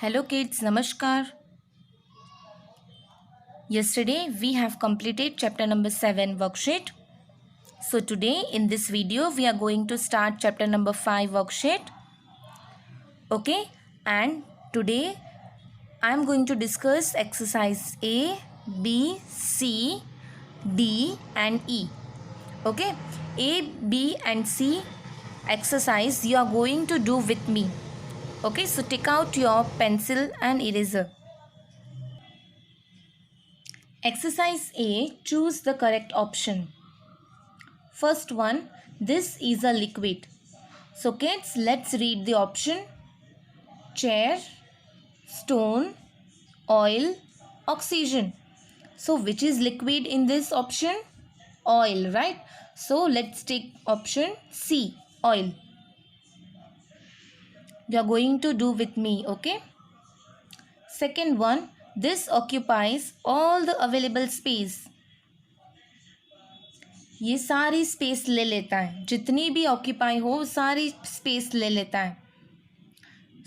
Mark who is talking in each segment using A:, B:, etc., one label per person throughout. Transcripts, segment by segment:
A: Hello kids, Namaskar. Yesterday we have completed chapter number 7 worksheet. So today in this video we are going to start chapter number 5 worksheet. Okay, and today I am going to discuss exercise A, B, C, D and E. Okay, A, B and C exercise you are going to do with me. Okay, so take out your pencil and eraser. Exercise A, choose the correct option. First one, this is a liquid. So kids, let's read the option. Chair, stone, oil, oxygen. So which is liquid in this option? Oil, right? So let's take option C, oil. You are going to do with me, okay? Second one, this occupies all the available space. ये सारी space ले लेता है, जितनी भी occupy हो सारी space ले लेता है.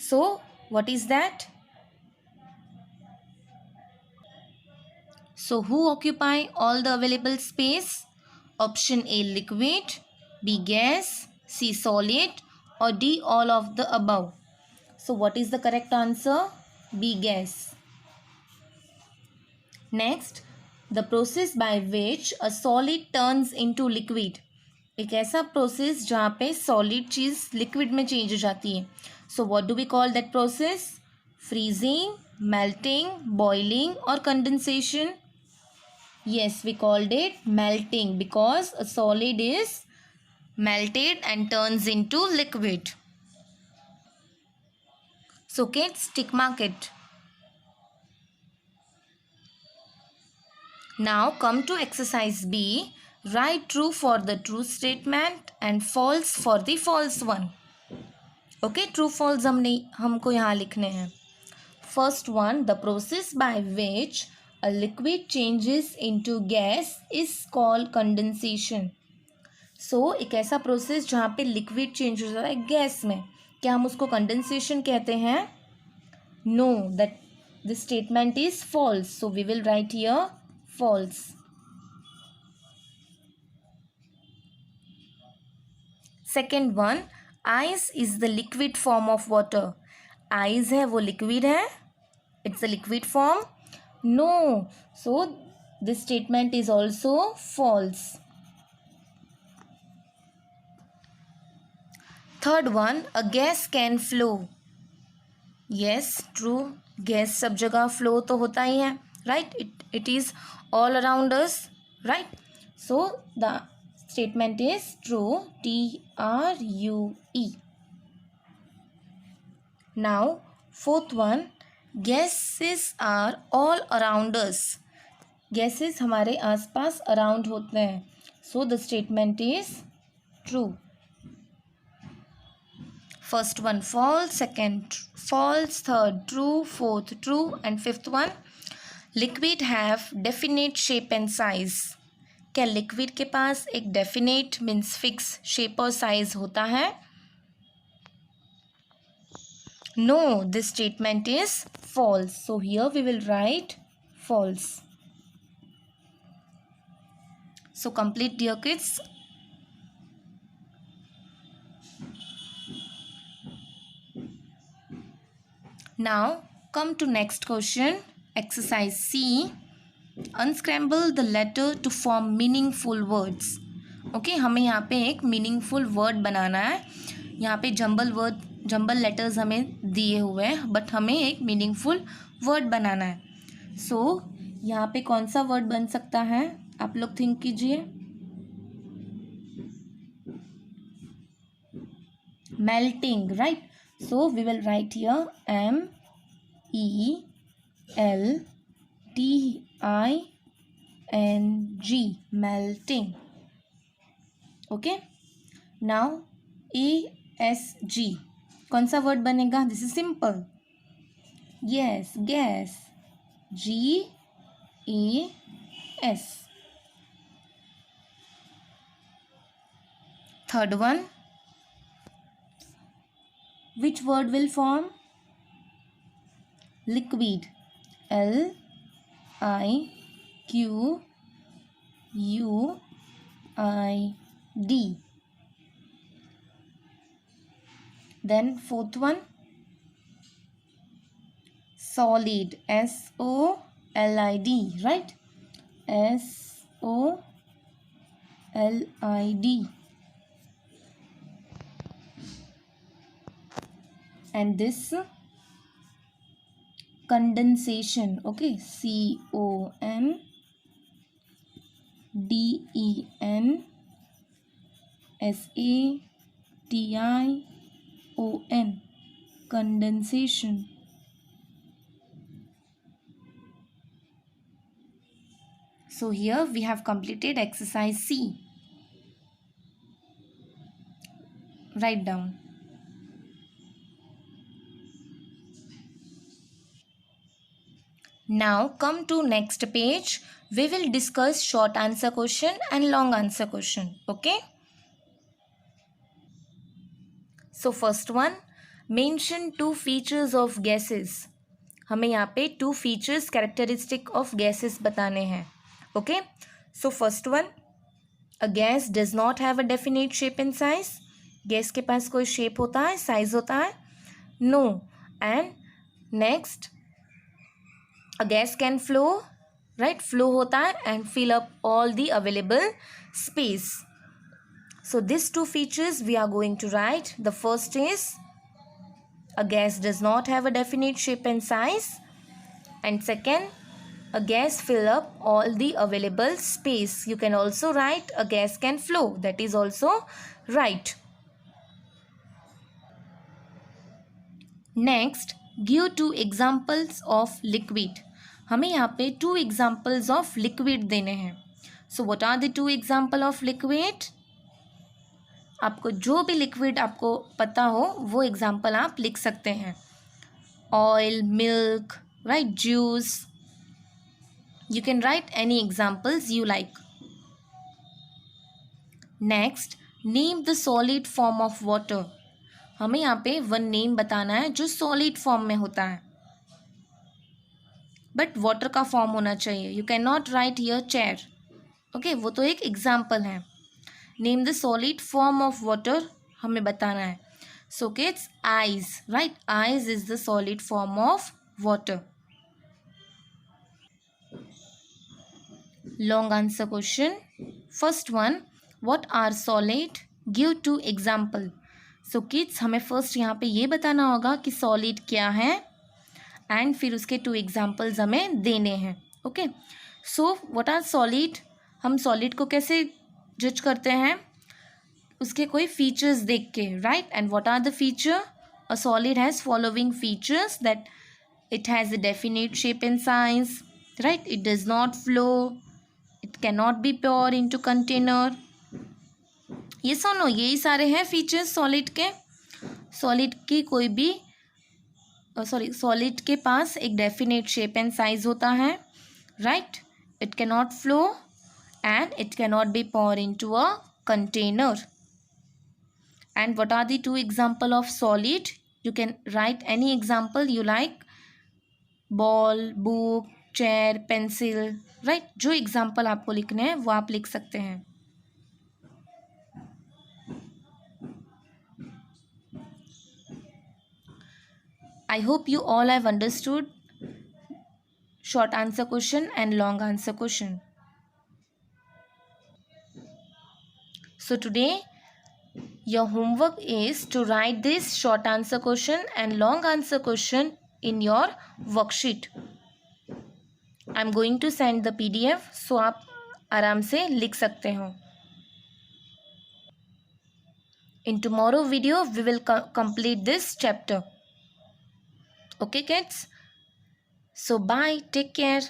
A: So what is that? So who occupy all the available space? Option A liquid, B gas, C solid और D all of the above. So what is the correct answer? B gas. Next, the process by which a solid turns into liquid. एक ऐसा process जहाँ पे solid चीज़ liquid में change हो जाती है. So what do we call that process? Freezing, melting, boiling और condensation. Yes, we called it melting because a solid is melted and turns into liquid. So kids, tick mark it. Now come to exercise B. Write true for the true statement and false for the false one. Okay, true false हमको यहाँ लिखने हैं. First one, the process by which a liquid changes into gas is called condensation. So एक ऐसा process जहाँ पे liquid change हो जाता है गैस में, क्या हम उसको कंडेंसेशन कहते हैं? No, that this statement is false. So we will write here false. Second one, ice is the liquid form of water. Ice है वो लिक्विड है, it's a liquid form. No, so this statement is also false. Third one, a gas can flow. Yes, true. Gas सब जगह flow तो होता ही है, right? It is all around us, right? So the statement is true. TRUE. Now fourth one, gases are all around us. Gases हमारे आसपास around होते हैं. So the statement is true. First one false, second false, third true, fourth true and fifth one, liquid have definite shape and size. क्या liquid के पास एक definite means fix shape और size होता है? No, this statement is false. So here we will write false. So complete dear kids. Now come to next question. Exercise C. Unscramble the letter to form meaningful words. Okay, हमें यहाँ पे एक meaningful word बनाना है. यहाँ पे jumble letters हमें दिए हुए हैं, बट हमें एक मीनिंगफुल वर्ड बनाना है. सो यहाँ पे कौन सा वर्ड बन सकता है? आप लोग थिंक कीजिए. Melting, right? So we will write here MELTING, melting. Okay. Now ASG, कौन सा वर्ड बनेगा? This is simple. Yes, gas. GAS. Third one, which word will form? liquid, Liquid. Then fourth one, solid, SOLID, right? SOLID. And this condensation, okay, CONDENSATION, condensation. So here we have completed exercise C. Write down. Now come to next page. We will discuss short answer question and long answer question. Okay. So first one, mention two features of gases. हमें यहाँ पे two features characteristic of gases बताने हैं. Okay. So first one, a gas does not have a definite shape and size. Gas के पास कोई shape होता है, size होता है? No. And next, a gas can flow, right? Flow होता है and fill up all the available space. So these two features we are going to write. The first is a gas does not have a definite shape and size. And second, a gas fill up all the available space. You can also write a gas can flow. That is also right. Next, give two examples of liquid. हमें यहाँ पे two examples of liquid देने हैं. So what are the two example of liquid? आपको जो भी liquid आपको पता हो वो एग्जाम्पल आप लिख सकते हैं. Oil, milk, right, juice. You can write any examples you like. Next, name the solid form of water. हमें यहाँ पे वन नेम बताना है जो सॉलिड फॉर्म में होता है बट वाटर का फॉर्म होना चाहिए. You can not write here chair. Okay, वो तो एक एग्जाम्पल है. Name the solid form of water हमें बताना है. So kids, ice, right? Ice is the solid form of water. Long answer question. First one, what are solid? Give two example. So kids, हमें first यहाँ पे ये बताना होगा कि सॉलिड क्या है एंड फिर उसके टू एग्जाम्पल्स हमें देने हैं. Okay, so what are solid? हम सॉलिड को कैसे जज करते हैं? उसके कोई फीचर्स देख के, right? And what are the feature? A solid has following features, that it has a definite shape and size, right? It does not flow, it can not be pure into container. ये सुनो, यही सारे हैं features solid के. Solid की कोई भी solid के पास एक डेफिनेट शेप एंड साइज होता है, right? It can not flow and it cannot be poured into a container. And what are the two example of solid? You can write any example you like. Ball, book, chair, pencil, right? जो example आपको लिखने हैं वो आप लिख सकते हैं. I hope you all have understood short answer question and long answer question. So today your homework is to write this short answer question and long answer question in your worksheet. I am going to send the PDF, so आप आराम से लिख सकते हो. In tomorrow video we will complete this chapter. Okay kids? So bye, take care.